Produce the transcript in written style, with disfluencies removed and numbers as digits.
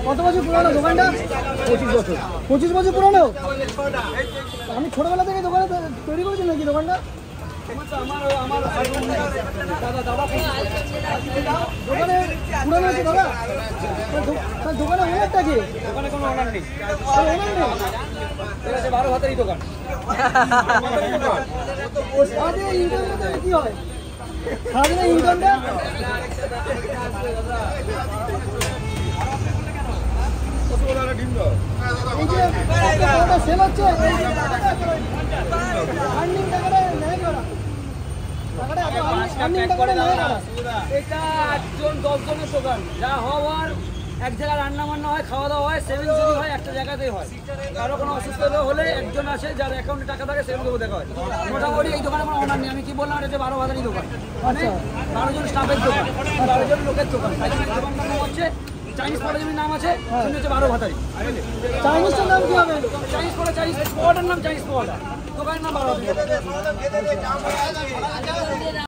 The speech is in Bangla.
কত বছর পুরনো দোকানটা? 25 বছর। 25 বছর পুরনো? আমি ছোটবেলা থেকে দোকানে তৈরি করেছি নাকি দোকানটা? দোকানে পুরনো আছে দাদা? দোকানে ওনারটা কি? দোকানে কোনো অনার নেই। ওনার নেই? এটা হচ্ছে 12 ভাতেরই দোকান। সারাদিনে ইনকামটা কি হয়? সারাদিনে ইনকামটা? এই যে টাকাটা সেল হচ্ছে আর্নিং টাকাটা নেয় কারা? টাকাটা এত আর্নিং টাকাটা নেয় কারা? এটা 8 জন 10 জনের দোকান। যা হওয়ার এক জায়গায় রান্না বান্না হয়, খাওয়া দাওয়া হয়, সেভিং যদি হয় একটা জায়গাতেই হয়। কারো কোনো অসুস্থ হলে একজন আসে যার অ্যাকাউন্টে টাকা থাকে সেগুলো দেখা হয়। মোটামুটি এই দোকানে কোনো অনার নেই। আমি কি বললাম, এটা 12 ভাতারই দোকান, মানে 12 জন স্টাফের দোকান, 12 জন লোকের দোকান। দোকানটার নাম হচ্ছে চাইনিজ পটের নাম আছে, সেটা হচ্ছে 12 ভাতারি। চাইনিজটার নাম কি হবে? চাইনিজ স্পটের নাম চাইনিজ পট, দোকানের নাম 12 ভাতারি।